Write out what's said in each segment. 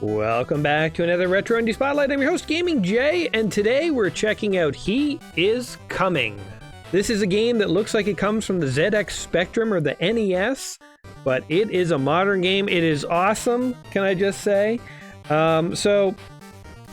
Welcome back to another Retro Indie Spotlight. I'm your host, Gaming Jay, and today we're checking out He Is Coming. This is a game that looks like it comes from the ZX Spectrum or the NES, but it is a modern game. It is awesome, can I just say? So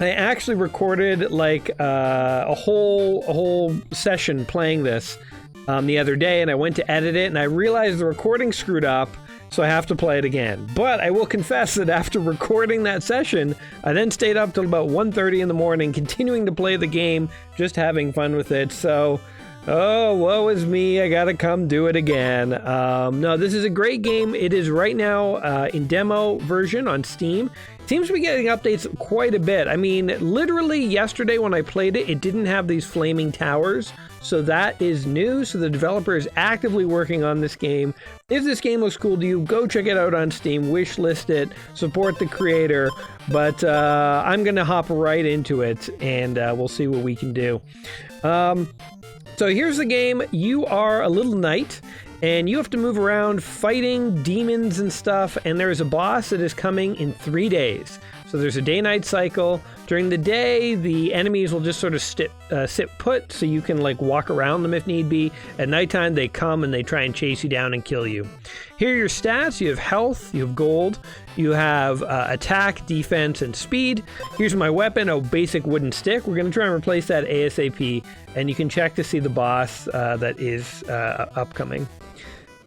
I actually recorded like a whole session playing this the other day, and I went to edit it, and I realized the recording screwed up. So I have to play it again. But I will confess that after recording that session, I then stayed up till about 1:30 in the morning, continuing to play the game, just having fun with it. So, oh, woe is me. I gotta come do it again. No, this is a great game. It is right now in demo version on Steam. It seems to be getting updates quite a bit. I mean, literally yesterday when I played it, it didn't have these flaming towers. So that is new. So the developer is actively working on this game. If this game looks cool to you, go check it out on Steam, wishlist it, support the creator. But I'm going to hop right into it, and we'll see what we can do. So here's the game. You are a little knight, and you have to move around fighting demons and stuff, and there's a boss that is coming in 3 days. So there's a day-night cycle. During the day, the enemies will just sort of sit put, so you can like walk around them if need be. At nighttime, they come and they try and chase you down and kill you. Here are your stats. You have health, you have gold, you have attack, defense, and speed. Here's my weapon, a basic wooden stick. We're going to try and replace that ASAP, and you can check to see the boss that is upcoming.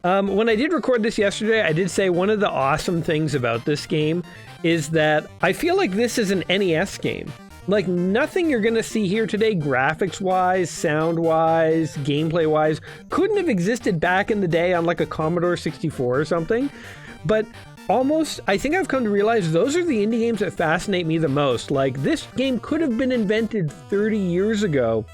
When I did record this yesterday, I did say one of the awesome things about this game is that I feel like this is an NES game. Like nothing you're gonna see here today, graphics-wise, sound-wise, gameplay-wise, couldn't have existed back in the day on like a Commodore 64 or something. But almost, I think I've come to realize those are the indie games that fascinate me the most. Like this game could have been invented 30 years ago.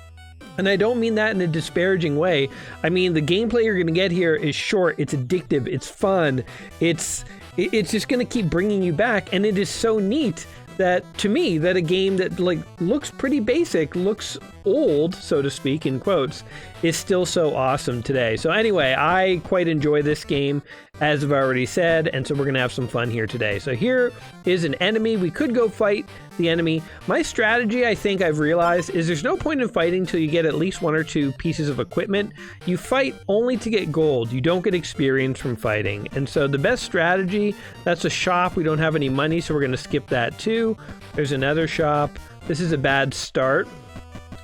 And I don't mean that in a disparaging way. I mean, the gameplay you're going to get here is short, it's addictive, it's fun, it's just going to keep bringing you back. And it is so neat that, to me, that a game that like looks pretty basic, looks old, so to speak, in quotes, is still so awesome today. So anyway, I quite enjoy this game, as I've already said, and so we're gonna have some fun here today. So here is an enemy. We could go fight the enemy. My strategy, I think I've realized, is there's no point in fighting till you get at least 1 or 2 pieces of equipment. You fight only to get gold. You don't get experience from fighting. And so the best strategy, that's a shop. We don't have any money, so we're gonna skip that too. There's another shop. This is a bad start.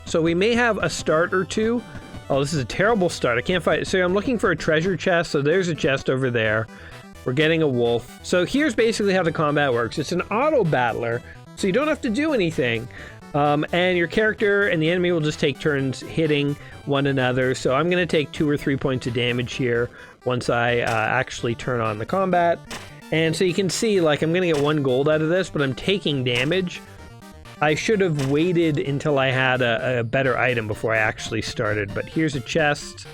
So we may have a start or two. Oh, this is a terrible start. I can't fight. So I'm looking for a treasure chest. So there's a chest over there. We're getting a wolf. So here's basically how the combat works. It's an auto battler, so you don't have to do anything. And your character and the enemy will just take turns hitting one another. So I'm going to take 2 or 3 points of damage here once I actually turn on the combat. And so you can see, like, I'm going to get 1 gold out of this, but I'm taking damage. I should have waited until I had a better item before I actually started, but here's a chest.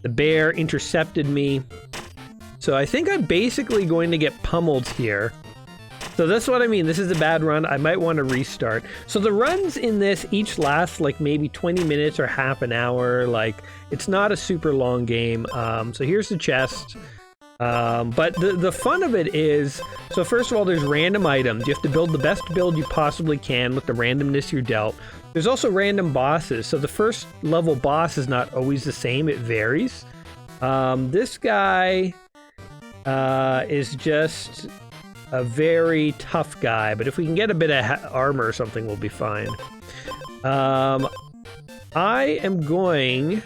The bear intercepted me. So I think I'm basically going to get pummeled here. So that's what I mean. This is a bad run. I might want to restart. So the runs in this each last like maybe 20 minutes or half an hour. Like it's not a super long game. So here's the chest. But the fun of it is, so first of all, there's random items. You have to build the best build you possibly can with the randomness you're dealt. There's also random bosses. So the first level boss is not always the same. It varies. This guy is just a very tough guy, but if we can get a bit of armor or something, we'll be fine. I am going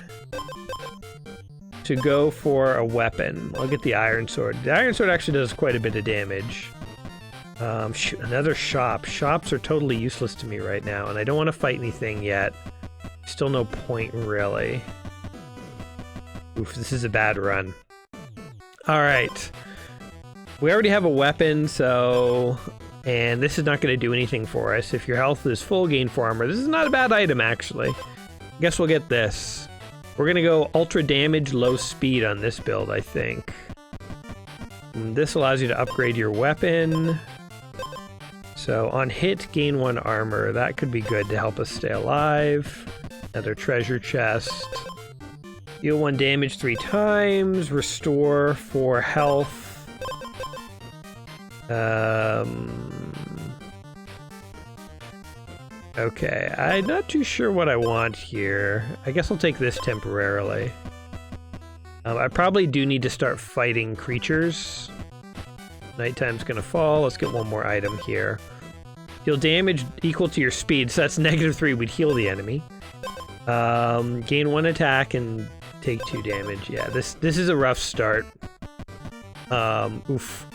to go for a weapon. I'll get the iron sword. The iron sword actually does quite a bit of damage. Shoot, another shop. Shops are totally useless to me right now, and I don't want to fight anything yet. Still no point, really. Oof, this is a bad run. Alright. We already have a weapon, so... And this is not going to do anything for us. If your health is full, gain 4 armor. This is not a bad item, actually. I guess we'll get this. We're going to go ultra damage, low speed on this build, I think. And this allows you to upgrade your weapon. So on hit, gain 1 armor. That could be good to help us stay alive. Another treasure chest. Deal 1 damage 3 times. Restore 4 health. Okay, I'm not too sure what I want here. I guess I'll take this temporarily. I probably do need to start fighting creatures. Nighttime's gonna fall. Let's get one more item here. Deal damage equal to your speed, so that's -3. We'd heal the enemy. Gain 1 attack and take 2 damage. Yeah, this is a rough start. Oof.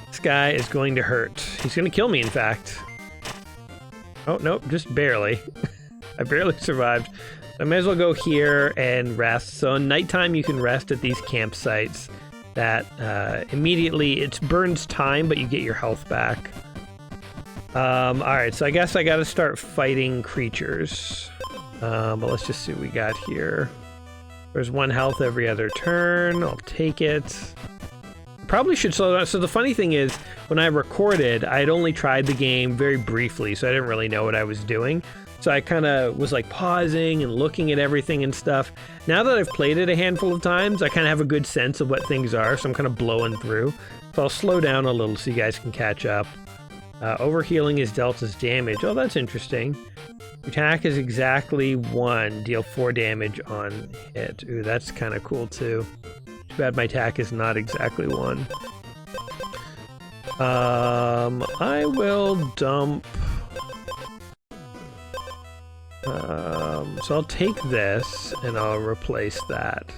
This guy is going to hurt. He's gonna kill me, in fact. Oh, nope, just barely. I barely survived. I may as well go here and rest. So in nighttime, you can rest at these campsites that immediately, it burns time, but you get your health back. Alright, so I guess I gotta start fighting creatures. But let's just see what we got here. There's 1 health every other turn. I'll take it. Probably should slow down. So the funny thing is, when I recorded, I'd only tried the game very briefly, so I didn't really know what I was doing. So I kind of was like pausing and looking at everything and stuff. Now that I've played it a handful of times, I kind of have a good sense of what things are, so I'm kind of blowing through. So I'll slow down a little so you guys can catch up. Overhealing is dealt as damage. Oh, that's interesting. Attack is exactly 1. Deal 4 damage on hit. Ooh, that's kind of cool too. Too bad my attack is not exactly 1. I will dump... so I'll take this and I'll replace that.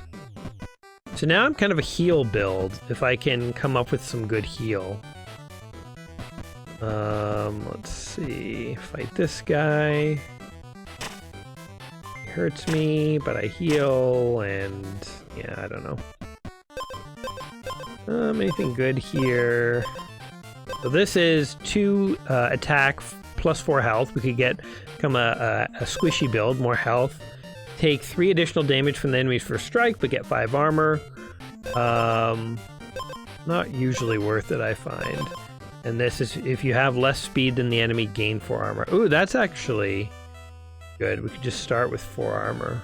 So now I'm kind of a heal build, if I can come up with some good heal. Let's see. Fight this guy. He hurts me, but I heal, and yeah, I don't know. Anything good here? So this is 2 attack plus 4 health. We could become a squishy build, more health. Take 3 additional damage from the enemy's first strike, but get 5 armor. Not usually worth it, I find. And this is, if you have less speed than the enemy, gain 4 armor. Ooh, that's actually good. We could just start with 4 armor.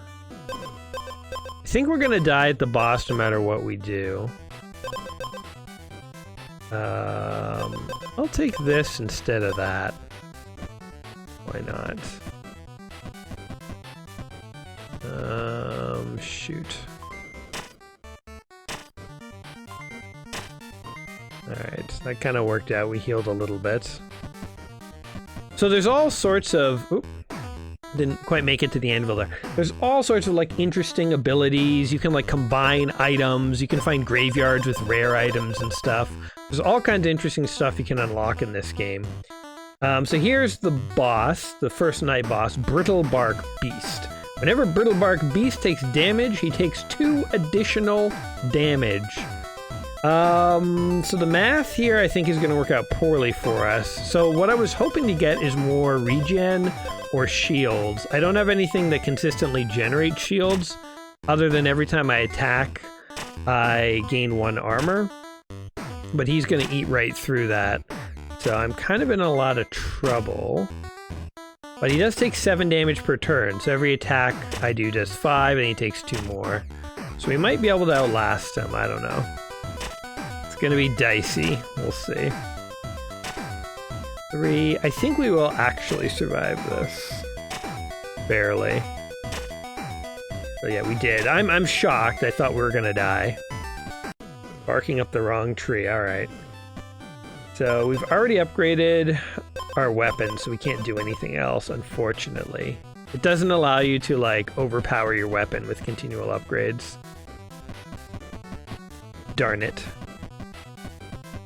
I think we're gonna die at the boss no matter what we do. I'll take this instead of that. Why not? Shoot. Alright, that kind of worked out. We healed a little bit. So there's all sorts of... Oop, didn't quite make it to the anvil there. There's all sorts of like interesting abilities. You can like combine items. You can find graveyards with rare items and stuff. There's all kinds of interesting stuff you can unlock in this game. So here's the boss, the first night boss, Brittle Bark Beast. Whenever Brittle Bark Beast takes damage, he takes 2 additional damage. So the math here I think is going to work out poorly for us. So what I was hoping to get is more regen or shields. I don't have anything that consistently generates shields, other than every time I attack, I gain 1 armor. But he's going to eat right through that. So I'm kind of in a lot of trouble. But he does take 7 damage per turn, so every attack I do does 5, and he takes 2 more. So we might be able to outlast him, I don't know. It's gonna be dicey, we'll see. 3, I think we will actually survive this. Barely. So yeah, we did. I'm shocked, I thought we were gonna die. Barking up the wrong tree, alright. So we've already upgraded our weapon, so we can't do anything else, unfortunately. It doesn't allow you to, like, overpower your weapon with continual upgrades. Darn it.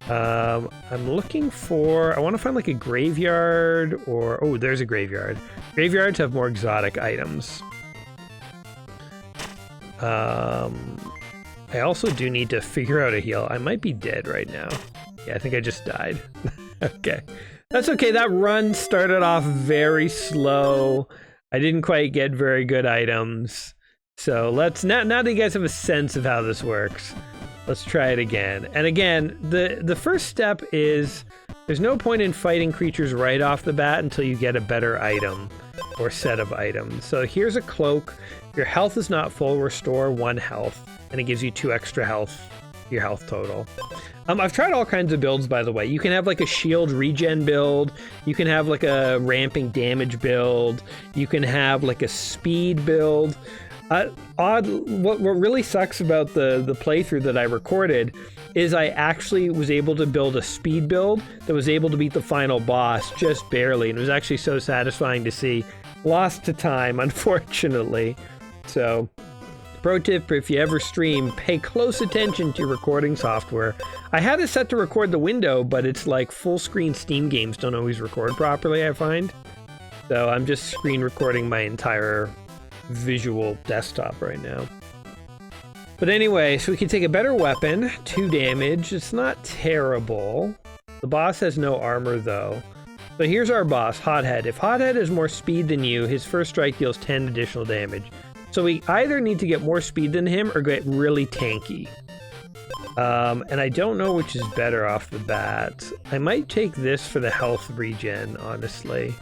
I'm looking for... I want to find, like, a graveyard, or... Oh, there's a graveyard. Graveyards have more exotic items. I also do need to figure out a heal. I might be dead right now. Yeah, I think I just died. Okay. That's okay. That run started off very slow. I didn't quite get very good items. So let's... Now that you guys have a sense of how this works, let's try it again. And again, the first step is there's no point in fighting creatures right off the bat until you get a better item or set of items. So here's a cloak. Your health is not full. Restore 1 health. And it gives you 2 extra health your health total. I've tried all kinds of builds, by the way. You can have like a shield regen build. You can have like a ramping damage build. You can have like a speed build. What really sucks about the playthrough that I recorded is I actually was able to build a speed build that was able to beat the final boss just barely. And it was actually so satisfying to see. Lost to time, unfortunately. So, pro tip, if you ever stream, pay close attention to your recording software. I had it set to record the window, but it's like full screen Steam games don't always record properly, I find. So I'm just screen recording my entire visual desktop right now. But anyway, so we can take a better weapon, 2 damage. It's not terrible. The boss has no armor though. So here's our boss, Hothead. If Hothead has more speed than you, his first strike deals 10 additional damage. So we either need to get more speed than him or get really tanky. And I don't know which is better off the bat. I might take this for the health regen, honestly.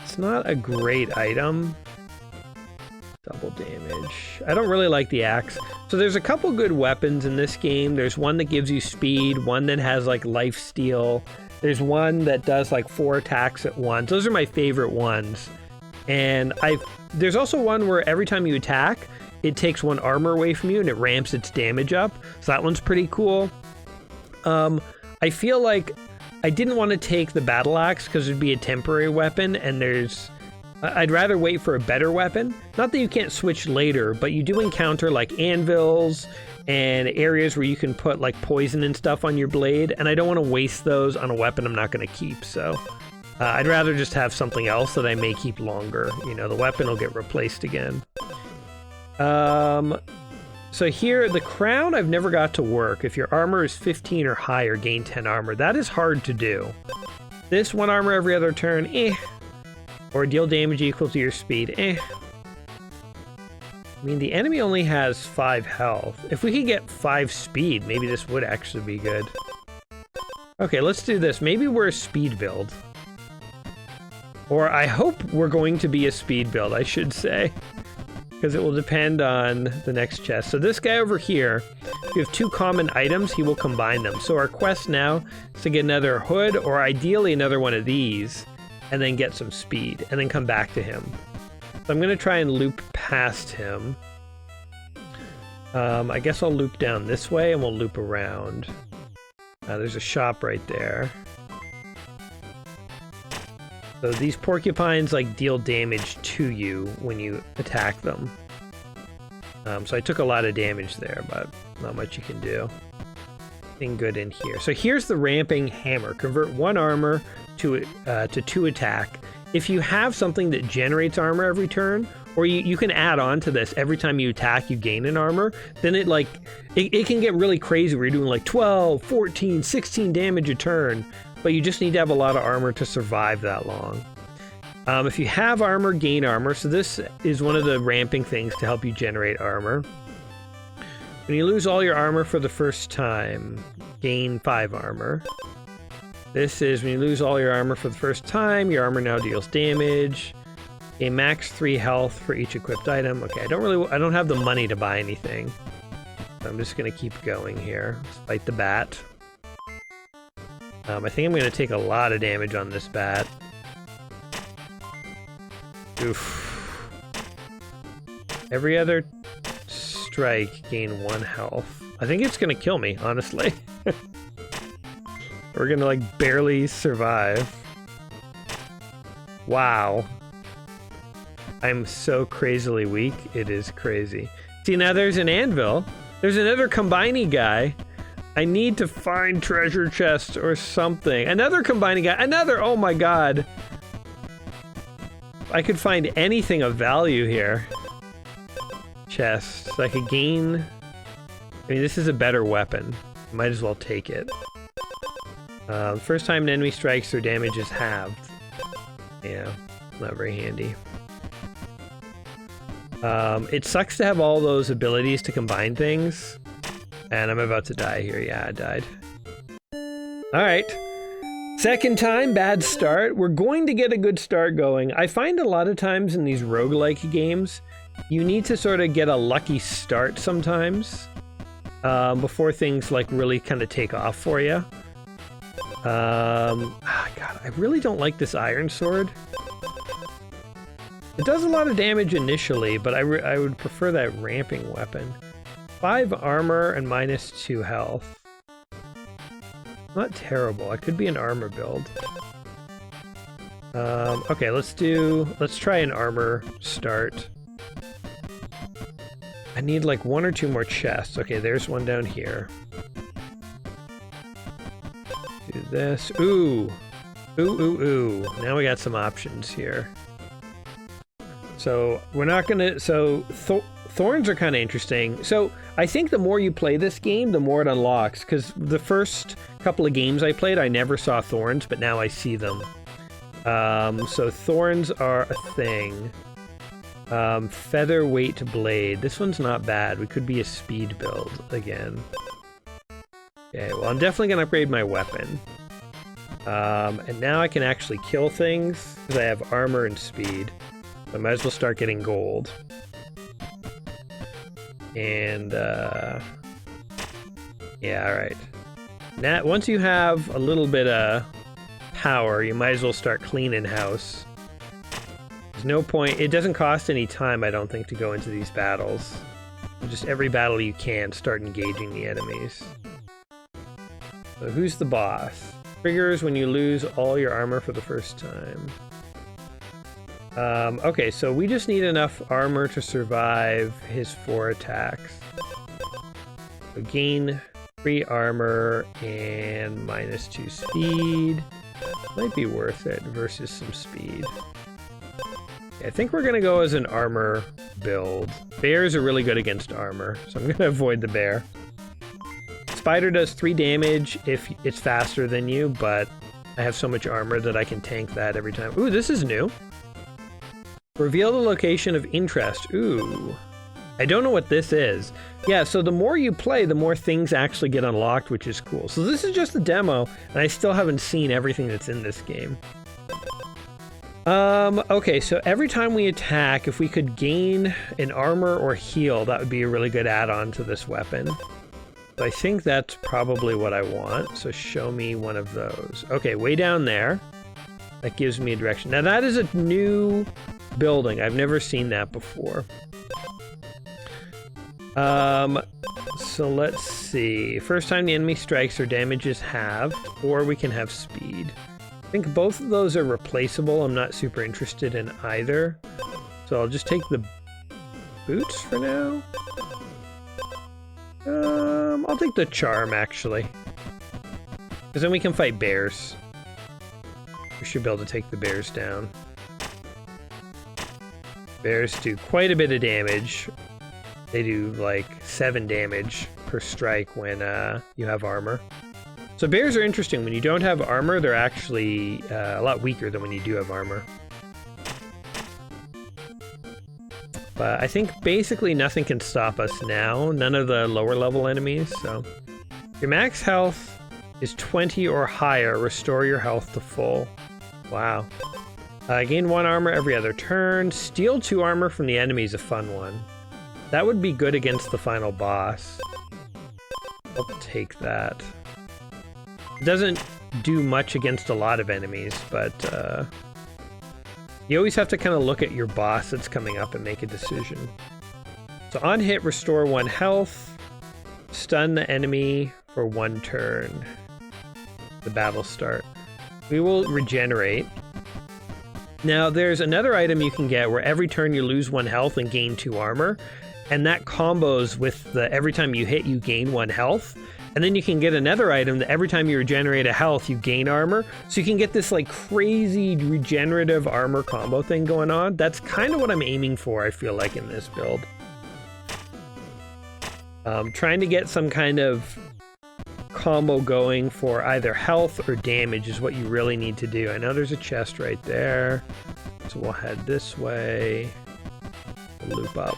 It's not a great item. Double damage. I don't really like the axe. So there's a couple good weapons in this game. There's one that gives you speed, one that has like life steal. There's one that does like 4 attacks at once. Those are my favorite ones. And there's also one where every time you attack, it takes 1 armor away from you and it ramps its damage up. So that one's pretty cool. I feel like I didn't want to take the battle axe because it'd be a temporary weapon, and I'd rather wait for a better weapon. Not that you can't switch later, but you do encounter like anvils and areas where you can put like poison and stuff on your blade, and I don't want to waste those on a weapon I'm not going to keep, so I'd rather just have something else that I may keep longer. You know, the weapon will get replaced again. So here, the crown I've never got to work. If your armor is 15 or higher, gain 10 armor. That is hard to do. This 1 armor every other turn, or deal damage equal to your speed, I mean, the enemy only has 5 health. If we could get 5 speed, maybe this would actually be good. Okay, let's do this. Maybe we're a speed build. Or I hope we're going to be a speed build, I should say. Because it will depend on the next chest. So this guy over here, if you have 2 common items, he will combine them. So our quest now is to get another hood, or ideally another one of these, and then get some speed, and then come back to him. So I'm going to try and loop past him. I guess I'll loop down this way, and we'll loop around. There's a shop right there. So these porcupines like deal damage to you when you attack them. So I took a lot of damage there, but not much you can do. Nothing good in here. So here's the ramping hammer. Convert 1 armor to 2 attack. If you have something that generates armor every turn, or you can add on to this, every time you attack you gain an armor, then it can get really crazy where you're doing like 12, 14, 16 damage a turn, but you just need to have a lot of armor to survive that long. If you have armor, gain armor. So this is one of the ramping things to help you generate armor. When you lose all your armor for the first time, gain 5 armor. This is when you lose all your armor for the first time, your armor now deals damage. Gain max 3 health for each equipped item. Okay, I don't have the money to buy anything. So I'm just gonna keep going here. Let's fight the bat. I think I'm gonna take a lot of damage on this bat. Oof. Every other strike, gain 1 health. I think it's gonna kill me, honestly. We're gonna like barely survive. Wow. I'm so crazily weak, it is crazy. See, now there's an anvil. There's another combiney guy. I need to find treasure chests or something. Another combining guy. Oh my god. I could find anything of value here. Chests. I could gain... I mean, this is a better weapon. Might as well take it. First time an enemy strikes, their damage is halved. Yeah, not very handy. It sucks to have all those abilities to combine things. And I'm about to die here. Yeah, I died. Alright. Second time, bad start. We're going to get a good start going. I find a lot of times in these roguelike games, you need to sort of get a lucky start sometimes. before things like really kind of take off for you. God, I really don't like this iron sword. It does a lot of damage initially, but I would prefer that ramping weapon. 5 armor and -2 health. Not terrible. It could be an armor build. Okay, let's try an armor start. I need like 1 or 2 more chests. Okay, there's one down here. Do this. Ooh. Ooh, ooh, ooh. Now we got some options here. So we're not gonna, thorns are kind of interesting. So I think the more you play this game, the more it unlocks, because the first couple of games I played, I never saw thorns, but now I see them. So thorns are a thing. Featherweight blade. This one's not bad. We could be a speed build again. Okay, well, I'm definitely gonna upgrade my weapon. And now I can actually kill things, because I have armor and speed. I might as well start getting gold. And, yeah, alright. Now, once you have a little bit of power, you might as well start cleaning house. There's no point, it doesn't cost any time, I don't think, to go into these battles. Just every battle you can, start engaging the enemies. So who's the boss? Triggers when you lose all your armor for the first time. Okay, so we just need enough armor to survive his 4 attacks. So gain 3 armor and -2 speed. Might be worth it versus some speed. I think we're gonna go as an armor build. Bears are really good against armor, so I'm gonna avoid the bear. Spider does 3 damage if it's faster than you, but I have so much armor that I can tank that every time. Ooh, this is new. Reveal the location of interest. Ooh. I don't know what this is. Yeah, so the more you play, the more things actually get unlocked, which is cool. So this is just a demo, and I still haven't seen everything that's in this game. Okay, so every time we attack, if we could gain an armor or heal, that would be a really good add-on to this weapon. So I think that's probably what I want, so show me one of those. Okay, way down there. That gives me a direction. Now that is a new building. I've never seen that before. So let's see. First time the enemy strikes or damages halved, or we can have speed. I think both of those are replaceable. I'm not super interested in either. So I'll just take the boots for now. I'll take the charm, actually. Because then we can fight bears. We should be able to take the bears down. Bears do quite a bit of damage. They do like 7 damage per strike when you have armor. So bears are interesting. When you don't have armor, they're actually a lot weaker than when you do have armor. But I think basically nothing can stop us now. None of the lower level enemies. So your max health is 20 or higher. Restore your health to full. Wow. Gain 1 armor every other turn. Steal 2 armor from the enemy is a fun one. That would be good against the final boss. I'll take that. It doesn't do much against a lot of enemies, but you always have to kind of look at your boss that's coming up and make a decision. So on hit, restore 1 health. Stun the enemy for 1 turn. The battle start. We will regenerate. Now there's another item you can get where every turn you lose 1 health and gain 2 armor. And that combos with the every time you hit you gain 1 health. And then you can get another item that every time you regenerate a health you gain armor. So you can get this like crazy regenerative armor combo thing going on. That's kind of what I'm aiming for, I feel like, in this build. Trying to get some kind of combo going for either health or damage is what you really need to do. I know there's a chest right there. So we'll head this way. We'll loop up.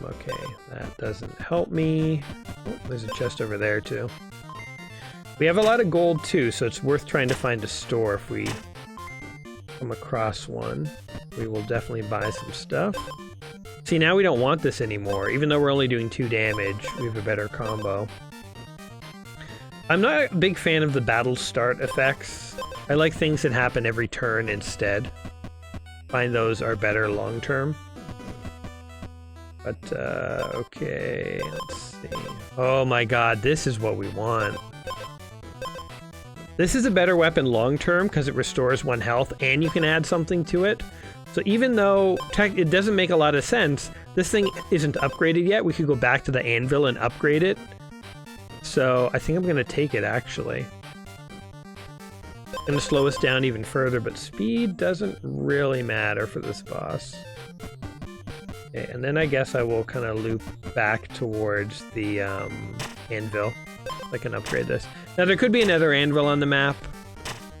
Okay, that doesn't help me. Oh, there's a chest over there too. We have a lot of gold too, so it's worth trying to find a store if we come across one. We will definitely buy some stuff. See, now we don't want this anymore. Even though we're only doing 2 damage, we have a better combo. I'm not a big fan of the battle start effects. I like things that happen every turn instead. Find those are better long term. But, okay, let's see. Oh my god, this is what we want. This is a better weapon long term because it restores 1 health and you can add something to it. So even though it doesn't make a lot of sense, this thing isn't upgraded yet. We could go back to the anvil and upgrade it. So I think I'm going to take it, actually. It's going to slow us down even further, but speed doesn't really matter for this boss. Okay, and then I guess I will kind of loop back towards the anvil. I can upgrade this. Now there could be another anvil on the map.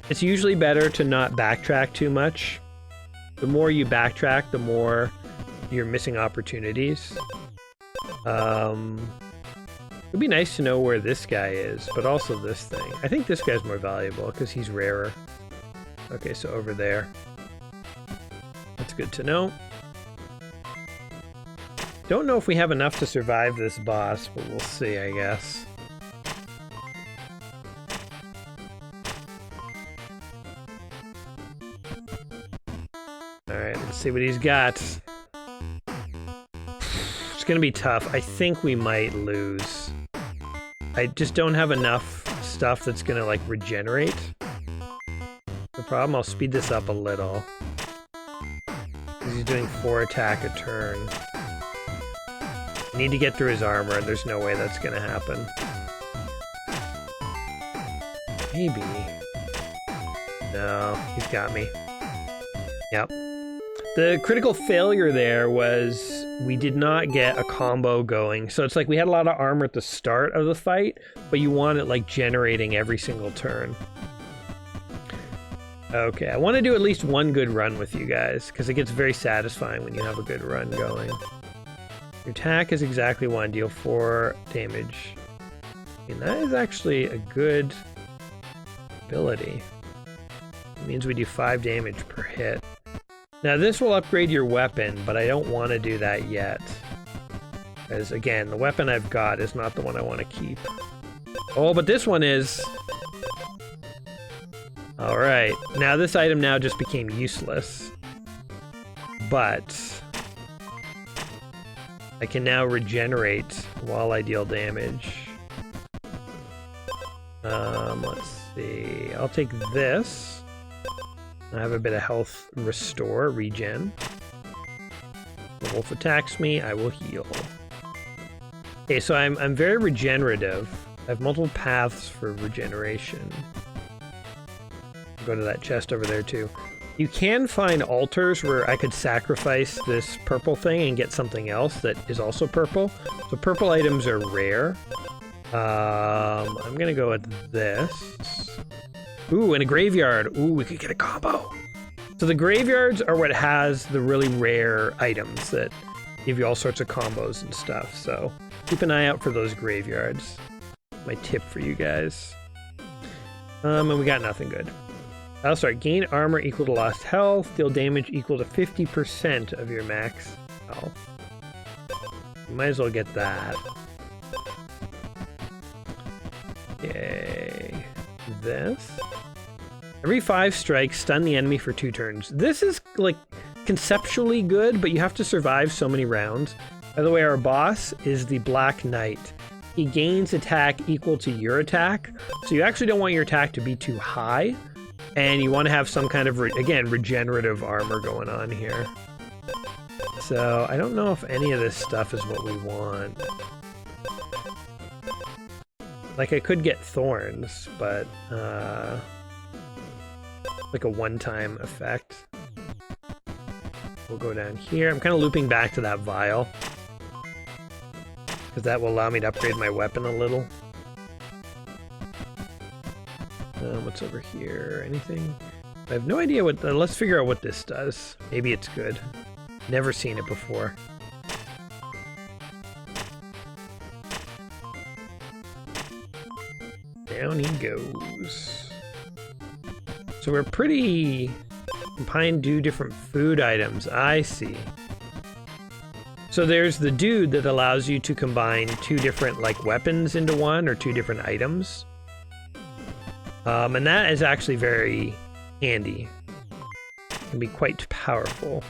It's usually better to not backtrack too much. The more you backtrack, the more you're missing opportunities. It'd be nice to know where this guy is, but also this thing. I think this guy's more valuable because he's rarer. Okay, so over there. That's good to know. Don't know if we have enough to survive this boss, but we'll see, I guess. Alright, let's see what he's got. It's gonna be tough. I think we might lose. I just don't have enough stuff that's gonna, like, regenerate. The problem, I'll speed this up a little. Because he's doing 4 attack a turn. I need to get through his armor, and there's no way that's gonna happen. Maybe. No, he's got me. Yep. The critical failure there was we did not get a combo going. So it's like we had a lot of armor at the start of the fight, but you want it like generating every single turn. Okay, I want to do at least 1 good run with you guys, because it gets very satisfying when you have a good run going. Your attack is exactly 1, deal 4 damage. And that is actually a good ability. It means we do 5 damage per hit. Now this will upgrade your weapon, but I don't want to do that yet. Because again, the weapon I've got is not the one I want to keep. Oh, but this one is. Alright, now this item now just became useless. But I can now regenerate while I deal damage. Let's see. I'll take this. I have a bit of health restore, regen. The wolf attacks me, I will heal. Okay, so I'm very regenerative. I have multiple paths for regeneration. I'll go to that chest over there too. You can find altars where I could sacrifice this purple thing and get something else that is also purple. So purple items are rare. I'm gonna go with this. Ooh, and a graveyard. Ooh, we could get a combo. So the graveyards are what has the really rare items that give you all sorts of combos and stuff. So keep an eye out for those graveyards. My tip for you guys. And we got nothing good. I'll start. Gain armor equal to lost health. Deal damage equal to 50% of your max health. You might as well get that. Yay. This. Every 5 strikes, stun the enemy for 2 turns. This is, like, conceptually good, but you have to survive so many rounds. By the way, our boss is the Black Knight. He gains attack equal to your attack, so you actually don't want your attack to be too high, and you want to have some kind of, again, regenerative armor going on here. So, I don't know if any of this stuff is what we want. Like, I could get thorns, but, like a one-time effect. We'll go down here. I'm kind of looping back to that vial, because that will allow me to upgrade my weapon a little. What's over here? Anything? I have no idea what... let's figure out what this does. Maybe it's good. Never seen it before. Down he goes. So we're pretty... Combine do different food items. I see. So there's the dude that allows you to combine two different like weapons into one or two different items. And that is actually very handy. It can be quite powerful.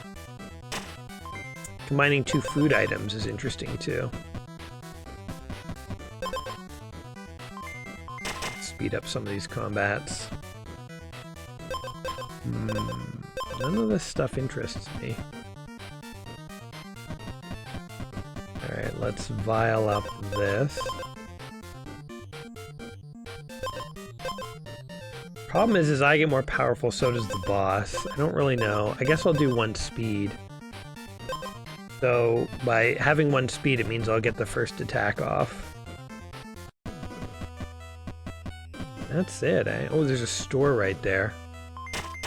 Combining two food items is interesting too. Speed up some of these combats. None of this stuff interests me. Alright, let's vial up this. Problem is as I get more powerful, so does the boss. I don't really know. I guess I'll do 1 speed. So, by having 1 speed, it means I'll get the first attack off. That's it, eh? Oh, there's a store right there.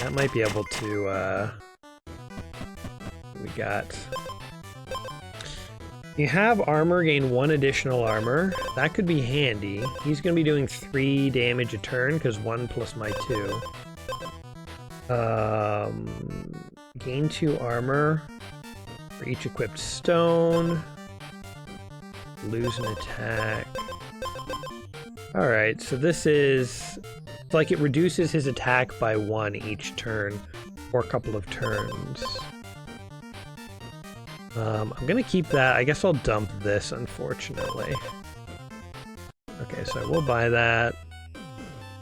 That might be able to, we got... You have armor, gain 1 additional armor. That could be handy. He's going to be doing 3 damage a turn, because 1 plus my 2. Gain 2 armor for each equipped stone. Lose an attack. Alright, so this is... It's like it reduces his attack by 1 each turn, or a couple of turns. I'm gonna keep that. I guess I'll dump this, unfortunately. Okay, so I will buy that.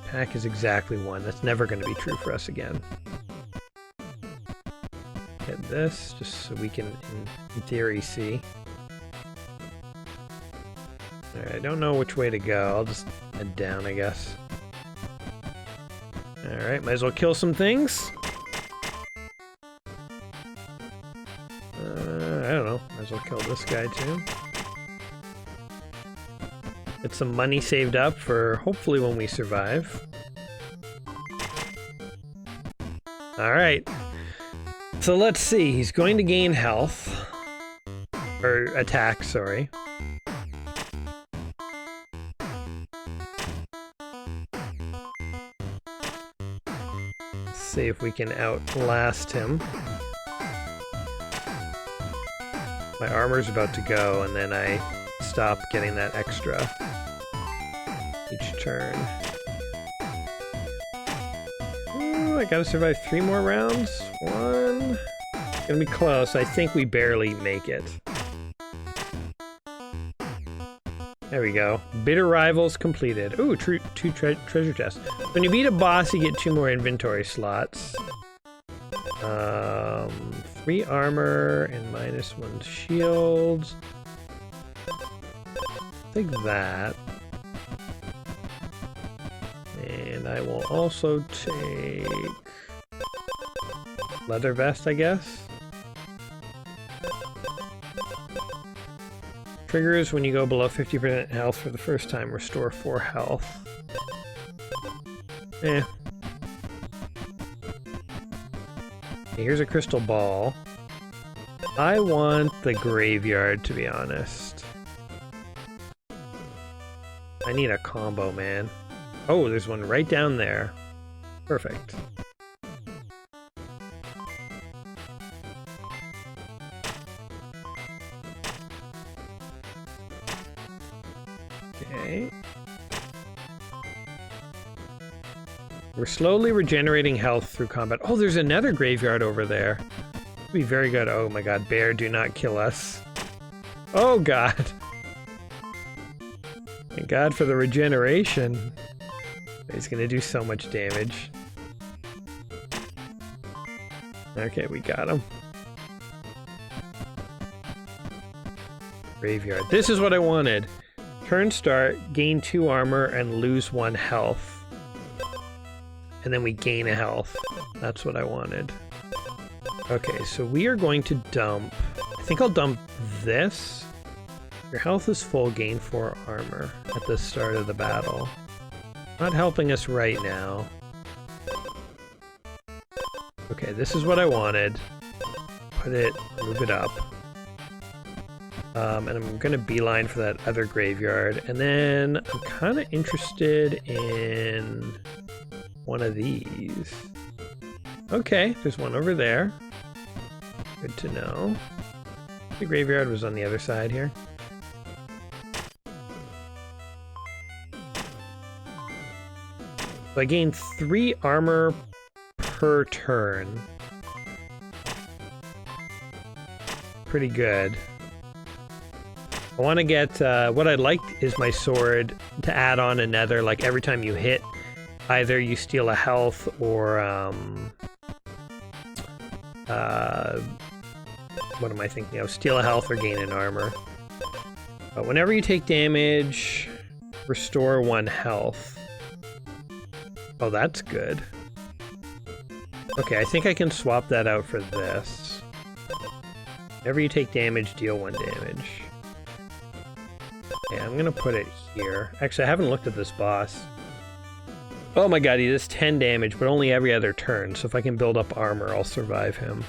Pack is exactly 1. That's never gonna be true for us again. Get this, just so we can, in theory, see. Alright, I don't know which way to go. I'll just head down, I guess. Alright, might as well kill some things. I don't know. Might as well kill this guy too. Get some money saved up for hopefully when we survive. Alright. So let's see. He's going to gain health. Or attack, sorry. Let's see if we can outlast him. My armor's about to go, and then I stop getting that extra each turn. Ooh, I gotta survive 3 more rounds. 1. It's gonna be close. I think we barely make it. There we go. Bitter Rivals completed. Ooh, 2 treasure chests. When you beat a boss, you get 2 more inventory slots. 3 armor and -1 shields. Take that. And I will also take leather vest, I guess. Triggers when you go below 50% health for the first time. Restore 4 health. Eh. Here's a crystal ball. I want the graveyard, to be honest. I need a combo, man. Oh, there's one right down there. Perfect. Okay. We're slowly regenerating health through combat. Oh, there's another graveyard over there. That'd be very good. Oh my god, bear, do not kill us. Oh god. Thank god for the regeneration. He's gonna do so much damage. Okay, we got him. Graveyard. This is what I wanted. Turn start, gain 2 armor, and lose 1 health. And then we gain a health. That's what I wanted. Okay, so we are going to dump... I think I'll dump this. Your health is full, gain 4 armor at the start of the battle. Not helping us right now. Okay, this is what I wanted. Put it, move it up. And I'm gonna beeline for that other graveyard. And then I'm kind of interested in one of these. Okay, there's one over there. Good to know. The graveyard was on the other side here. So I gain 3 armor per turn. Pretty good. I want to get, what I'd like is my sword to add on another, like every time you hit, either you steal a health or, what am I thinking of? Steal a health or gain an armor. But whenever you take damage, restore 1 health. Oh, that's good. Okay, I think I can swap that out for this. Whenever you take damage, deal 1 damage. Okay, I'm gonna put it here. Actually, I haven't looked at this boss. Oh my god, he does 10 damage, but only every other turn, so if I can build up armor, I'll survive him.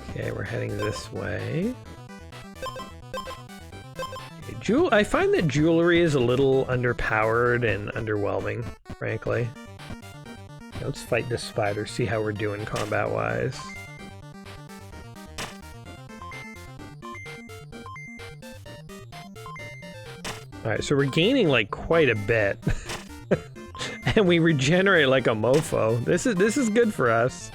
Okay, we're heading this way. Okay, I find that jewelry is a little underpowered and underwhelming, frankly. Let's fight this spider, see how we're doing combat-wise. Alright, so we're gaining, like, quite a bit. And we regenerate like a mofo. This is good for us.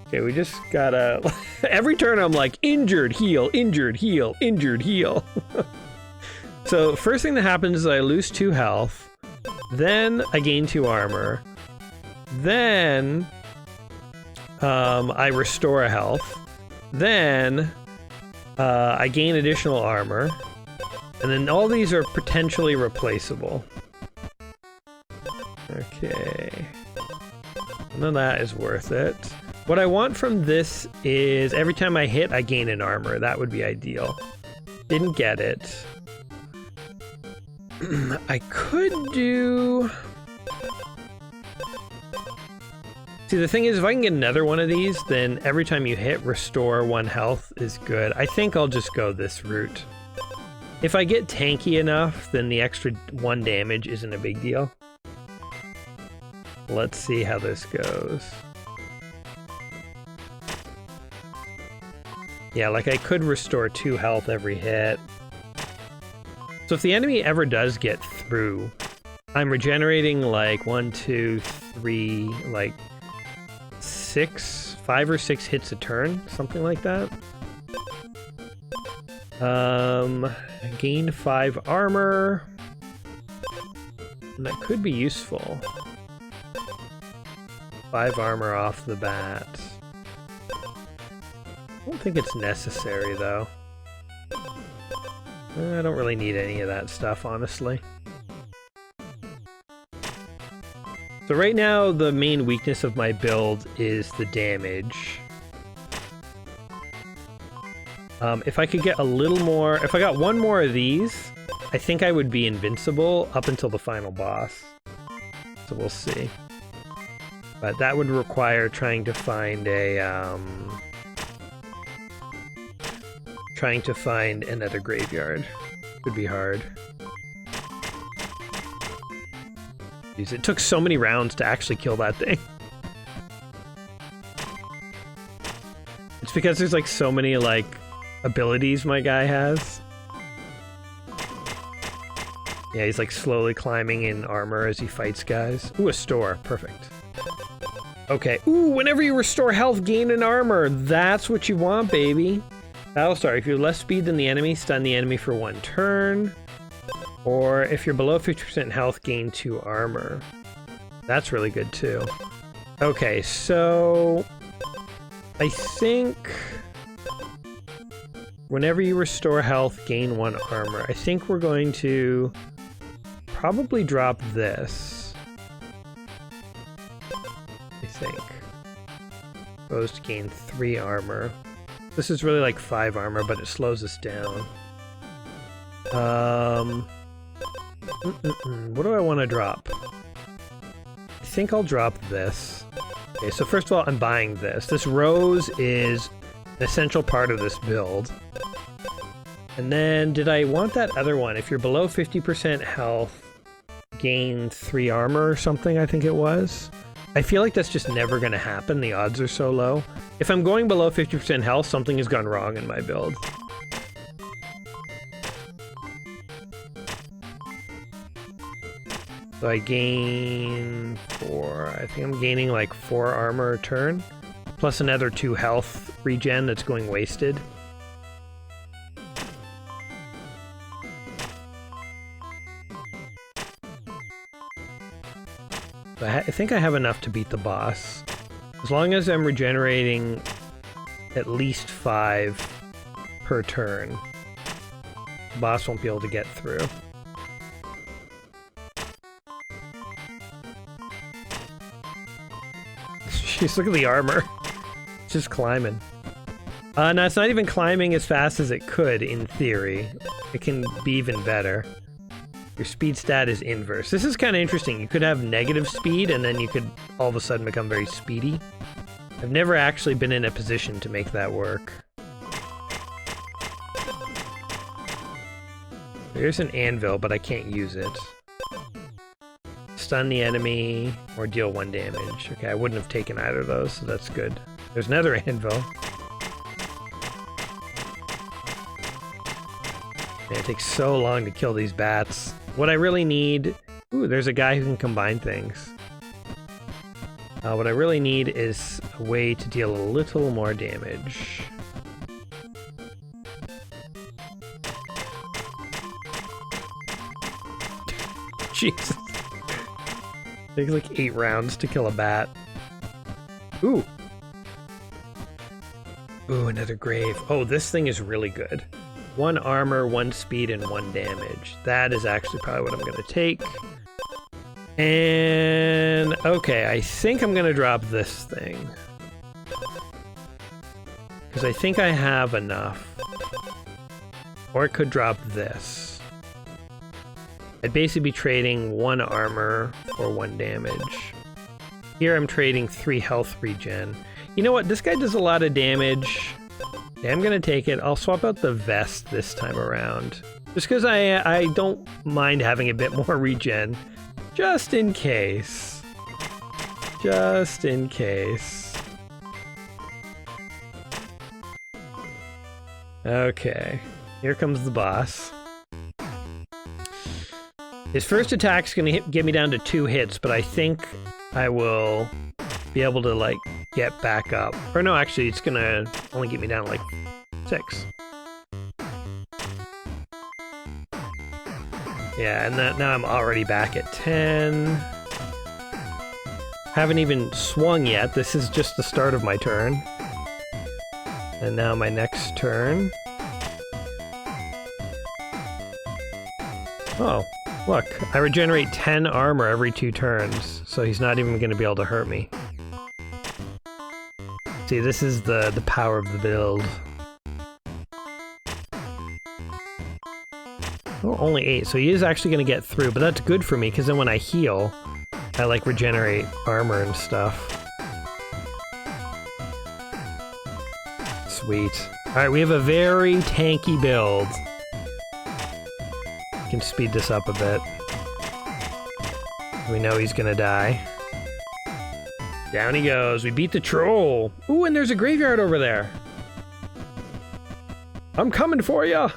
Okay, we just gotta... Every turn I'm like, injured, heal, injured, heal, injured, heal. So, first thing that happens is I lose 2 health. Then I gain 2 armor. Then I restore a health. Then I gain additional armor. And then all these are potentially replaceable. Okay. None of that is worth it. What I want from this is every time I hit, I gain an armor. That would be ideal. Didn't get it. I could do... See, the thing is, if I can get another one of these, then every time you hit, restore 1 health is good. I think I'll just go this route. If I get tanky enough, then the extra 1 damage isn't a big deal. Let's see how this goes. Yeah, like I could restore 2 health every hit. So if the enemy ever does get through, I'm regenerating like 1, 2, 3, like 5 or 6 hits a turn, something like that. Gain 5 armor. And that could be useful. 5 armor off the bat. I don't think it's necessary, though. I don't really need any of that stuff, honestly. So right now, the main weakness of my build is the damage. If I could get a little more... If I got 1 more of these, I think I would be invincible up until the final boss. So we'll see. But that would require trying to find a... trying to find another graveyard. Could be hard. Jeez, it took so many rounds to actually kill that thing. It's because there's like so many like abilities my guy has. Yeah, he's like slowly climbing in armor as he fights guys. Ooh, a store. Perfect. Okay. Ooh, whenever you restore health, gain an armor. That's what you want, baby. Battlestar, if you have less speed than the enemy, stun the enemy for 1 turn. Or if you're below 50% health, gain 2 armor. That's really good too. Okay, so... I think... Whenever you restore health, gain 1 armor. I think we're going to probably drop this. I think. Supposed to gain 3 armor. This is really like 5 armor, but it slows us down. What do I want to drop? I think I'll drop this. Okay, so first of all, I'm buying this. This rose is an essential part of this build. And then, did I want that other one? If you're below 50% health, gain 3 armor or something, I think it was. I feel like that's just never going to happen. The odds are so low. If I'm going below 50% health, something has gone wrong in my build. So I gain 4. I think I'm gaining like 4 armor a turn. Plus another 2 health regen that's going wasted. I think I have enough to beat the boss. As long as I'm regenerating at least 5 per turn, the boss won't be able to get through. Jeez, look at the armor. It's just climbing. No, it's not even climbing as fast as it could, in theory. It can be even better. Your speed stat is inverse. This is kind of interesting. You could have negative speed, and then you could all of a sudden become very speedy. I've never actually been in a position to make that work. There's an anvil, but I can't use it. Stun the enemy, or deal 1 damage. Okay, I wouldn't have taken either of those, so that's good. There's another anvil. Man, it takes so long to kill these bats. What I really need... Ooh, there's a guy who can combine things. What I really need is a way to deal a little more damage. Jesus. It takes like 8 rounds to kill a bat. Ooh. Ooh, another grave. Oh, this thing is really good. 1 armor, 1 speed, and 1 damage. That is actually probably what I'm going to take. And... okay, I think I'm going to drop this thing. Because I think I have enough. Or I could drop this. I'd basically be trading 1 armor for 1 damage. Here I'm trading 3 health regen. You know what? This guy does a lot of damage. Yeah, I'm gonna take it. I'll swap out the vest this time around. Just because I don't mind having a bit more regen. Just in case. Just in case. Okay. Here comes the boss. His first attack's gonna get me down to 2 hits, but I think I will be able to, like, get back up. Or no, actually, it's gonna only get me down to, like, 6. Yeah, and now I'm already back at 10. Haven't even swung yet. This is just the start of my turn. And now my next turn. Oh, look. I regenerate 10 armor every 2 turns, so he's not even going to be able to hurt me. See, this is the power of the build. Oh, only 8, so he is actually going to get through, but that's good for me, because then when I heal, I, like, regenerate armor and stuff. Sweet. Alright, we have a very tanky build. Can speed this up a bit. We know he's gonna die. Down he goes. We beat the troll. Ooh, and there's a graveyard over there. I'm coming for ya.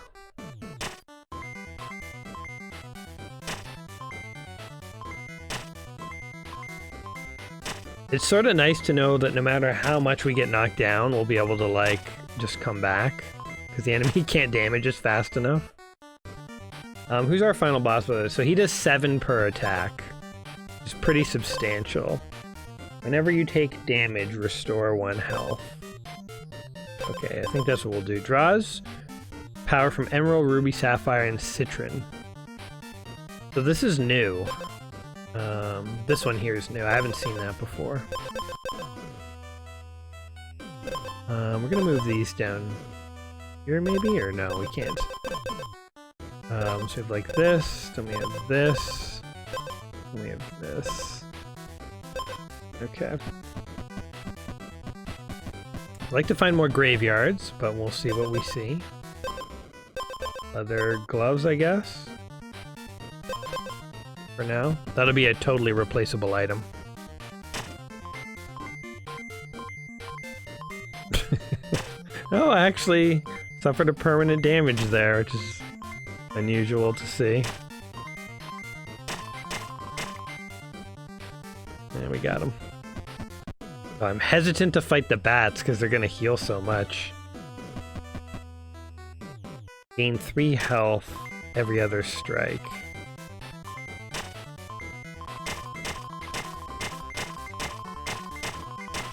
It's sort of nice to know that no matter how much we get knocked down, we'll be able to, like, just come back. Because the enemy can't damage us fast enough. Who's our final boss with us? So he does 7 per attack. It's pretty substantial. Whenever you take damage, restore 1 health. Okay, I think that's what we'll do. Draws power from Emerald, Ruby, Sapphire, and Citron. So this is new. This one here is new. I haven't seen that before. We're gonna move these down here maybe, or no, we can't. So we have like this, then we have this, then we have this. Okay. I'd like to find more graveyards, but we'll see what we see. Leather gloves, I guess. For now. That'll be a totally replaceable item. Oh, I actually suffered a permanent damage there, which is unusual to see. And we got him. Oh, I'm hesitant to fight the bats because they're going to heal so much. Gain 3 health every other strike.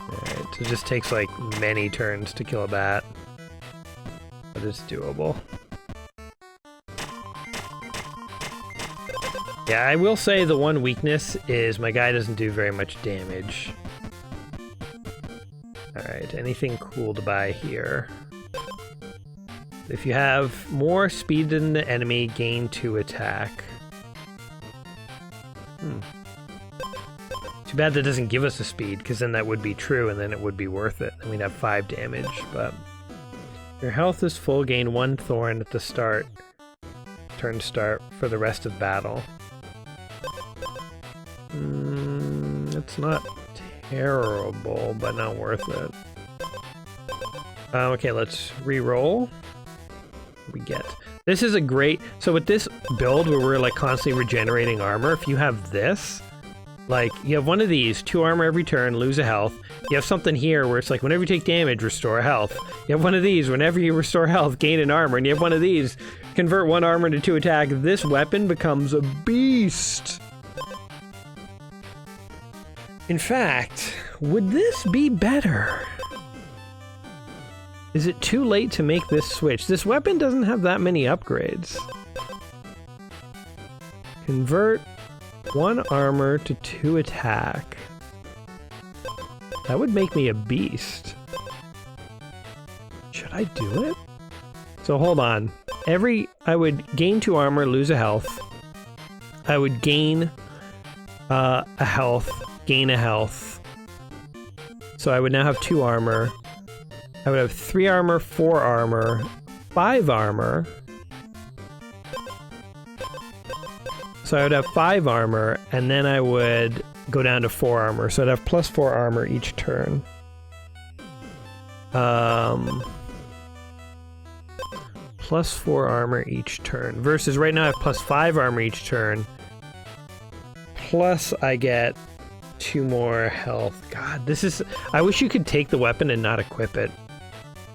Alright, so it just takes like many turns to kill a bat. But it's doable. Yeah, I will say the one weakness is my guy doesn't do very much damage. Alright, anything cool to buy here? If you have more speed than the enemy, gain 2 attack. Too bad that doesn't give us a speed, because then that would be true, and then it would be worth it. And we'd have 5 damage, but... Your health is full, gain 1 thorn at the start. Turn start for the rest of battle. It's not terrible, but not worth it. Okay, let's re-roll. We get. This is a great... So with this build where we're like constantly regenerating armor, if you have this, like you have one of these, 2 armor every turn, lose a health. You have something here where it's like whenever you take damage, restore health. You have one of these, whenever you restore health, gain an armor. And you have one of these, convert 1 armor into 2 attack. This weapon becomes a beast. In fact, would this be better? Is it too late to make this switch? This weapon doesn't have that many upgrades. Convert 1 armor to 2 attack. That would make me a beast. Should I do it? So hold on. I would gain 2 armor, lose a health. I would gain a health, gain a health. So I would now have 2 armor. I would have 3 armor, 4 armor, 5 armor. So I would have 5 armor, and then I would go down to 4 armor. So I'd have plus 4 armor each turn. Plus 4 armor each turn. Versus right now I have plus 5 armor each turn. Plus I get 2 more health. God, this is... I wish you could take the weapon and not equip it.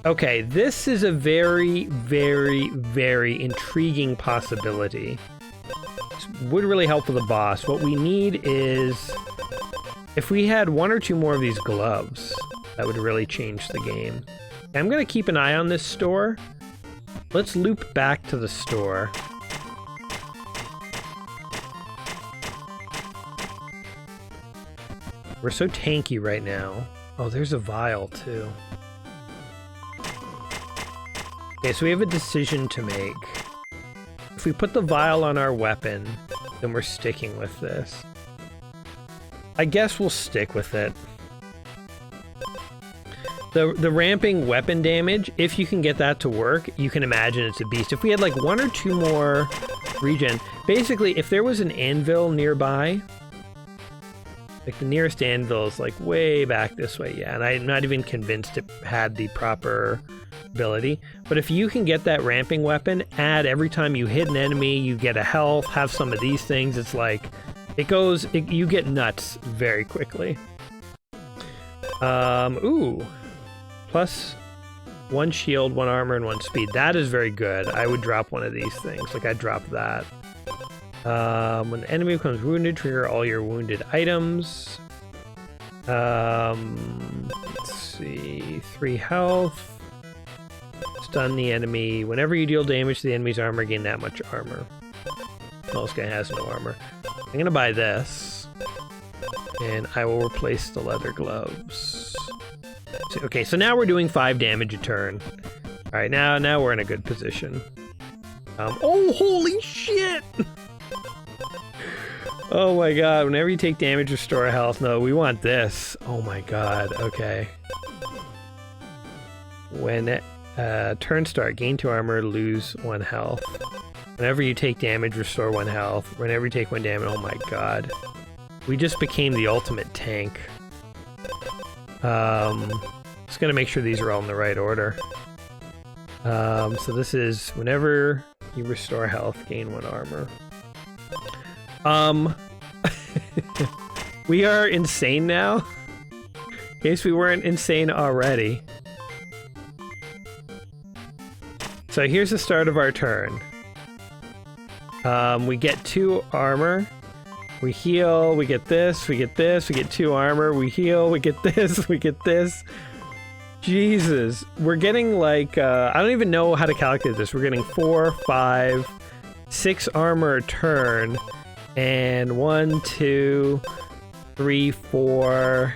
Okay, this is a very, very, very intriguing possibility. This would really help with the boss. What we need is... If we had 1 or 2 more of these gloves, that would really change the game. I'm going to keep an eye on this store. Let's loop back to the store. We're so tanky right now. Oh, there's a vial, too. Okay, so we have a decision to make. If we put the vial on our weapon, then we're sticking with this. I guess we'll stick with it. The ramping weapon damage, if you can get that to work, you can imagine it's a beast. If we had like 1 or 2 more regen, basically if there was an anvil nearby, like the nearest anvil is like way back this way, yeah, and I'm not even convinced it had the proper ability. But if you can get that ramping weapon, add every time you hit an enemy, you get a health, have some of these things, it's like, you get nuts very quickly. Ooh. Plus 1 shield, 1 armor, and 1 speed. That is very good. I would drop one of these things. Like, I'd drop that. When the enemy becomes wounded, trigger all your wounded items. Let's see. 3 health. Stun the enemy. Whenever you deal damage to the enemy's armor, gain that much armor. Well, this guy has no armor. I'm gonna buy this. And I will replace the leather gloves. Okay, so now we're doing 5 damage a turn. Alright, now we're in a good position. Oh, holy shit! Oh my god, whenever you take damage, restore health. No, we want this. Oh my god, okay. When turn start, gain 2 armor, lose 1 health. Whenever you take damage, restore 1 health. Whenever you take 1 damage, oh my god. We just became the ultimate tank. Just gotta make sure these are all in the right order. So this is whenever you restore health, gain 1 armor. We are insane now. In case we weren't insane already. So here's the start of our turn. We get 2 armor. We heal, we get this, we get this, we get 2 armor, we heal, we get this, we get this. Jesus, we're getting like, I don't even know how to calculate this. We're getting 4, 5, 6 armor a turn, and 1, 2, 3, 4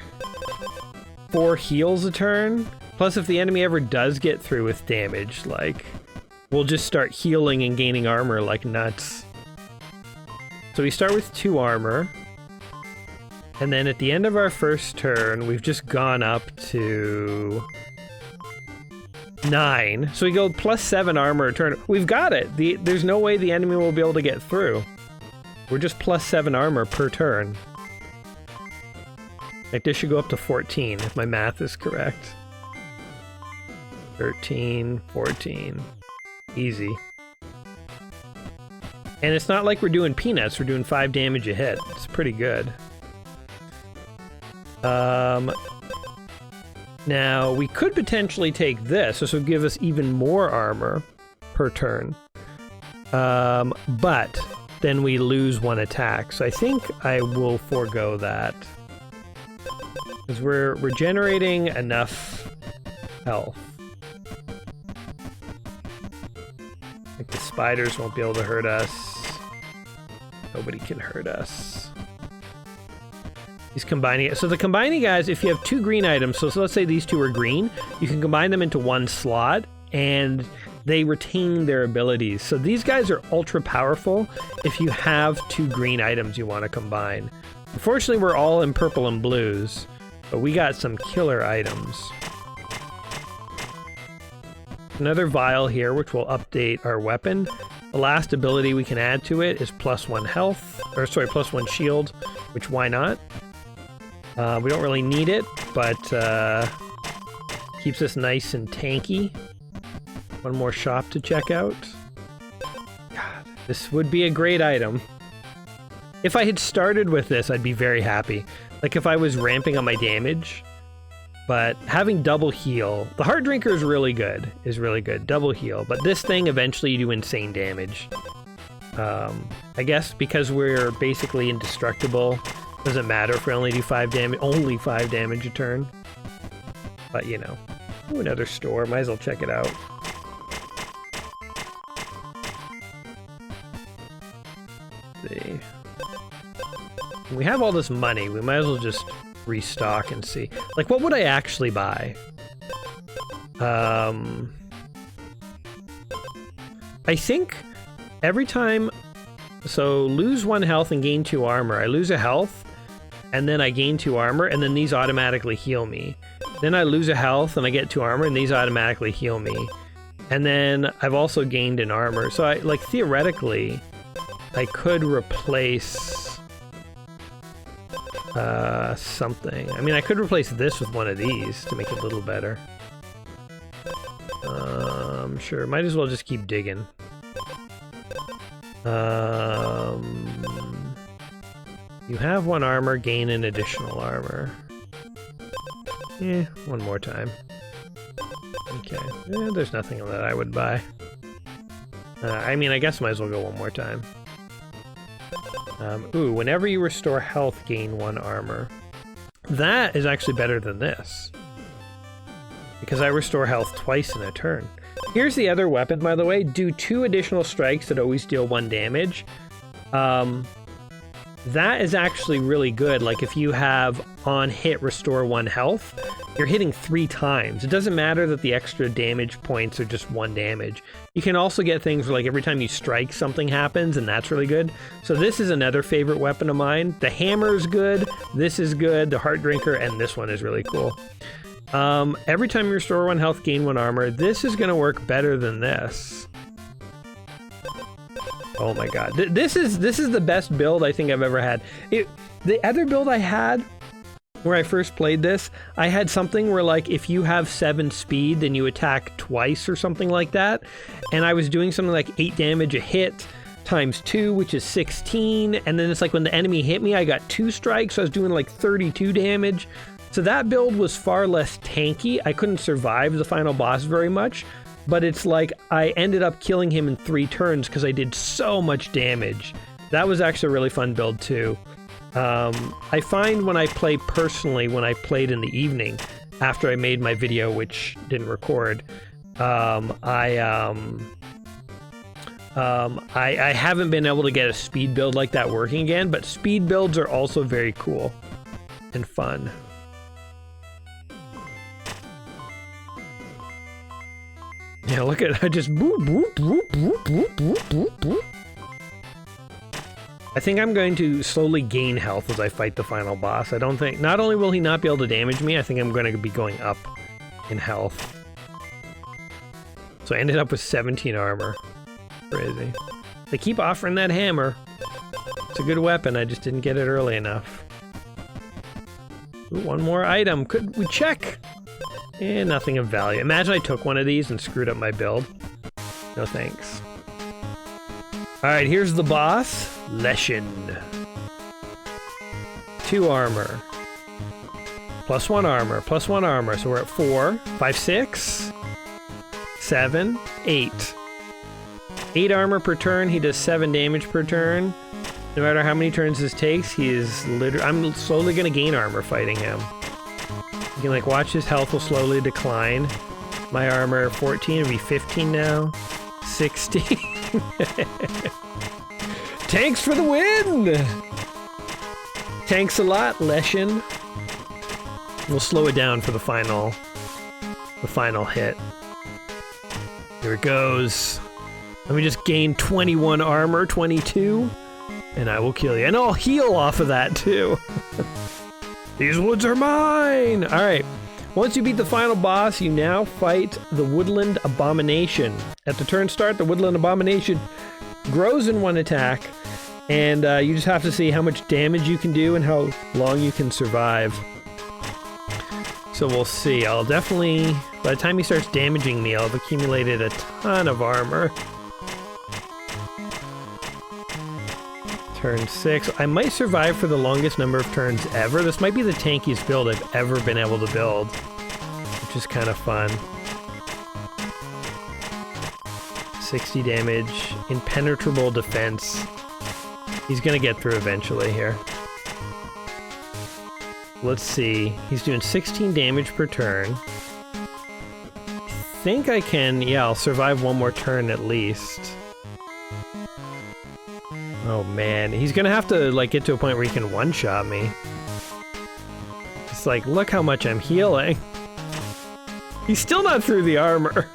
heals a turn. Plus, if the enemy ever does get through with damage, like, we'll just start healing and gaining armor like nuts. So we start with 2 armor, and then at the end of our first turn, we've just gone up to 9. So we go plus 7 armor a turn. We've got it! There's no way the enemy will be able to get through. We're just plus 7 armor per turn. Like, this should go up to 14, if my math is correct. 13, 14. Easy. And it's not like we're doing peanuts, we're doing 5 damage a hit. It's pretty good. Now, we could potentially take this. This would give us even more armor per turn. But then we lose 1 attack. So I think I will forego that. Because we're generating enough health. Like, the spiders won't be able to hurt us. Nobody can hurt us. He's combining it. So the combining guys, if you have 2 green items, so let's say these 2 are green, you can combine them into 1 slot, and they retain their abilities. So these guys are ultra powerful if you have 2 green items you want to combine. Unfortunately, we're all in purple and blues, but we got some killer items. Another vial here, which will update our weapon. The last ability we can add to it is plus 1 health, or sorry, plus 1 shield, which why not? We don't really need it, but keeps us nice and tanky. One more shop to check out. God, this would be a great item. If I had started with this, I'd be very happy. Like if I was ramping up my damage. But having double heal, the Heart Drinker is really good. Double heal. But this thing, eventually you do insane damage. I guess because we're basically indestructible, doesn't matter if we only do 5 damage, only 5 damage a turn. But you know, ooh, another store, might as well check it out. Let's see. We have all this money, we might as well just restock and see. Like, what would I actually buy? I think every time, so lose 1 health and gain 2 armor. I lose a health, and then I gain 2 armor, and then these automatically heal me. Then I lose a health, and I get 2 armor, and these automatically heal me. And then I've also gained an armor. So I, like, theoretically, I could replace something. I mean, I could replace this with one of these to make it a little better. Sure, might as well just keep digging. You have 1 armor, gain an additional armor. One more time. Okay, there's nothing that I would buy. I mean, I guess I might as well go one more time. Ooh, whenever you restore health, gain 1 armor. That is actually better than this. Because I restore health twice in a turn. Here's the other weapon, by the way. Do 2 additional strikes that always deal 1 damage. That is actually really good. Like, if you have on hit restore 1 health, you're hitting 3 times. It doesn't matter that the extra damage points are just 1 damage. You can also get things where, like, every time you strike, something happens, and that's really good. So this is another favorite weapon of mine. The hammer is good, this is good, the Heart Drinker, and this one is really cool. Every time you restore 1 health, gain 1 armor. This is going to work better than this. Oh my god. This is the best build I think I've ever had. The other build I had where I first played this, I had something where like if you have 7 speed, then you attack twice or something like that. And I was doing something like 8 damage a hit times 2, which is 16. And then it's like when the enemy hit me, I got 2 strikes. So I was doing like 32 damage. So that build was far less tanky. I couldn't survive the final boss very much. But it's like I ended up killing him in 3 turns because I did so much damage. That was actually a really fun build too. I find when I play personally, when I played in the evening, after I made my video, which didn't record, I haven't been able to get a speed build like that working again, but speed builds are also very cool and fun. Yeah, look at, I just boop, boop, boop, boop, boop, boop, boop, boop. I think I'm going to slowly gain health as I fight the final boss. I don't think, not only will he not be able to damage me, I think I'm going to be going up in health. So I ended up with 17 armor. Crazy. They keep offering that hammer. It's a good weapon, I just didn't get it early enough. Ooh, one more item. Could we check? And nothing of value. Imagine I took one of these and screwed up my build. No thanks. Alright, here's the boss. Leshen. 2 armor. +1 armor, +1 armor. So we're at 4, 5, 6, 7, 8. 8 armor per turn. He does 7 damage per turn. No matter how many turns this takes, he is literally... I'm slowly gonna gain armor fighting him. You can like watch his health will slowly decline. My armor 14 will be 15 now. 16. Tanks for the win! Tanks a lot, Leshen. We'll slow it down for the final hit. Here it goes. Let me just gain 21 armor, 22, and I will kill you. And I'll heal off of that too. These woods are mine! Alright, once you beat the final boss, you now fight the Woodland Abomination. At the turn start, the Woodland Abomination grows in 1 attack, and you just have to see how much damage you can do and how long you can survive. So we'll see. I'll definitely, by the time he starts damaging me, I'll have accumulated a ton of armor. Turn 6. I might survive for the longest number of turns ever. This might be the tankiest build I've ever been able to build, which is kind of fun. 60 damage, impenetrable defense. He's gonna get through eventually here. Let's see. He's doing 16 damage per turn. I think I can, yeah, I'll survive 1 more turn at least. Oh man, he's gonna have to like get to a point where he can one-shot me. It's like, look how much I'm healing. He's still not through the armor.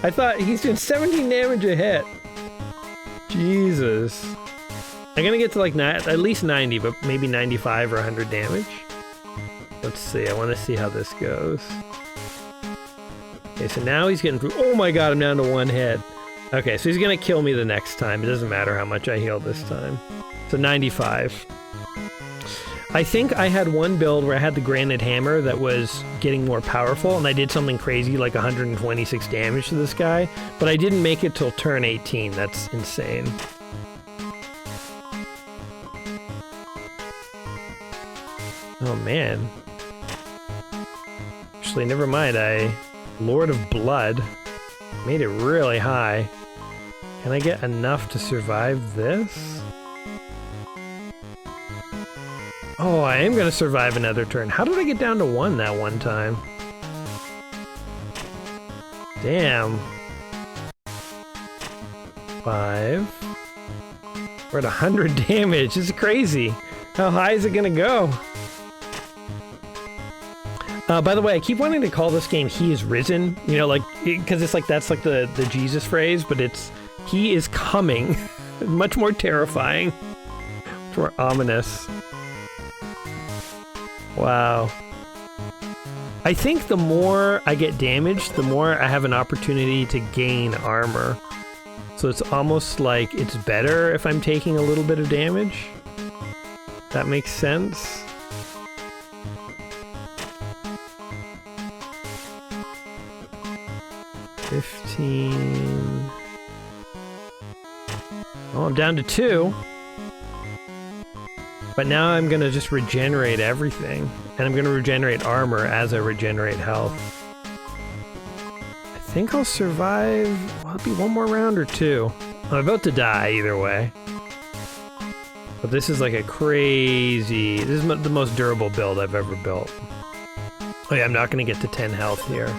I thought he's doing 17 damage a hit. Jesus. I'm gonna get to like at least 90, but maybe 95 or 100 damage. Let's see, I want to see how this goes. Okay, so now he's getting through. Oh my god, I'm down to 1 hit. Okay, so he's gonna kill me the next time. It doesn't matter how much I heal this time. So 95. I think I had one build where I had the granite hammer that was getting more powerful, and I did something crazy like 126 damage to this guy, but I didn't make it till turn 18. That's insane. Oh man. Actually, never mind. Lord of Blood. Made it really high. Can I get enough to survive this? Oh, I am gonna survive another turn. How did I get down to 1 that one time? Damn. 5. We're at 100 damage. This is crazy. How high is it gonna go? By the way, I keep wanting to call this game He is Risen, you know, like, because it's like, that's like the Jesus phrase, but it's He is Coming. Much more terrifying. Much more ominous. Wow. I think the more I get damaged, the more I have an opportunity to gain armor. So it's almost like it's better if I'm taking a little bit of damage. That makes sense. 15. Oh, I'm down to 2. But now I'm gonna just regenerate everything. And I'm gonna regenerate armor as I regenerate health. I think I'll survive. Well, it'll be one more round or 2. I'm about to die either way. But this is like a crazy... This is the most durable build I've ever built. Oh yeah, I'm not gonna get to 10 health here.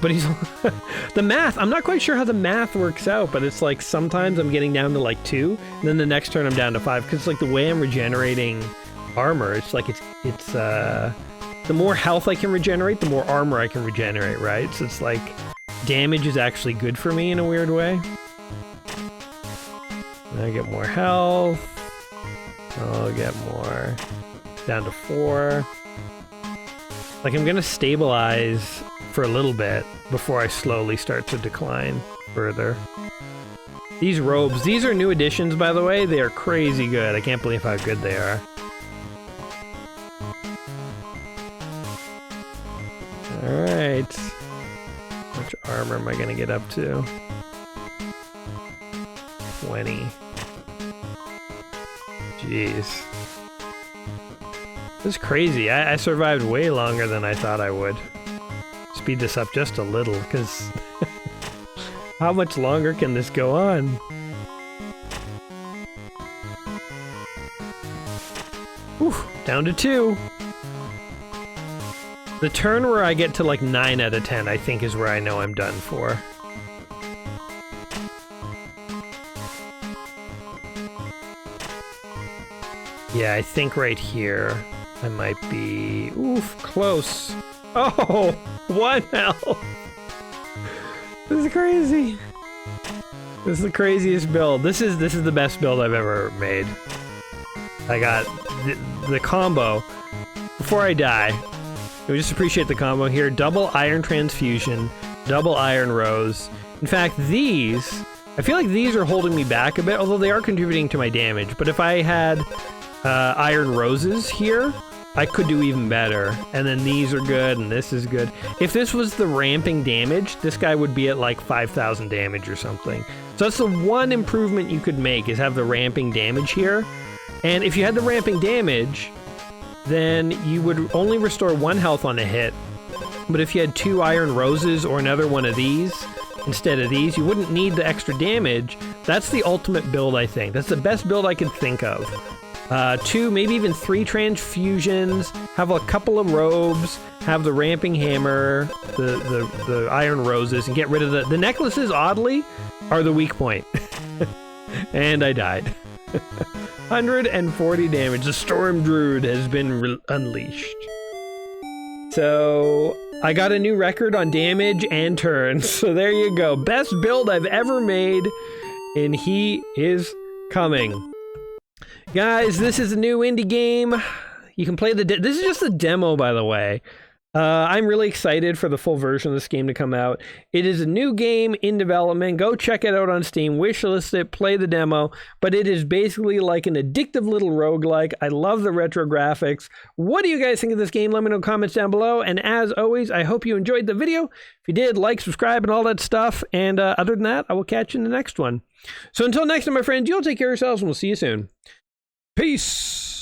But he's... the math, I'm not quite sure how the math works out, but it's like sometimes I'm getting down to like 2, and then the next turn I'm down to 5, because like the way I'm regenerating armor, it's like it's the more health I can regenerate, the more armor I can regenerate, right? So it's like damage is actually good for me in a weird way. I get more health. I'll get more. Down to 4. Like I'm gonna stabilize for a little bit before I slowly start to decline further. These robes, these are new additions, by the way. They are crazy good. I can't believe how good they are. Alright. How much armor am I gonna get up to? 20. Jeez. This is crazy. I survived way longer than I thought I would. Speed this up just a little, because how much longer can this go on? Whew, down to 2. The turn where I get to like 9 out of 10, I think is where I know I'm done for. Yeah, I think right here I might be... Oof, close. Oh, 1 health. This is crazy. This is the craziest build. This is the best build I've ever made. I got the combo. Before I die, we just appreciate the combo here. Double iron transfusion, double iron rose. In fact, these, I feel like these are holding me back a bit, although they are contributing to my damage. But if I had iron roses here, I could do even better. And then these are good, and this is good. If this was the ramping damage, this guy would be at like 5,000 damage or something. So that's the one improvement you could make, is have the ramping damage here. And if you had the ramping damage, then you would only restore 1 health on a hit. But if you had 2 iron roses or another one of these instead of these, you wouldn't need the extra damage. That's the ultimate build, I think. That's the best build I could think of. 2, maybe even 3 transfusions, have a couple of robes, have the ramping hammer, the iron roses, and get rid of the necklaces, oddly, are the weak point. And I died. 140 damage. The Storm Druid has been unleashed. So I got a new record on damage and turns. So there you go. Best build I've ever made, and he is coming. Guys, this is a new indie game. You can play this is just a demo, by the way. I'm really excited for the full version of this game to come out. It is a new game in development. Go check it out on Steam, wishlist it, play the demo. But it is basically like an addictive little roguelike. I love the retro graphics. What do you guys think of this game? Let me know in the comments down below. And as always, I hope you enjoyed the video. If you did, like, subscribe, and all that stuff. And other than that, I will catch you in the next one. So until next time, my friends, you'll take care of yourselves, and we'll see you soon. Peace!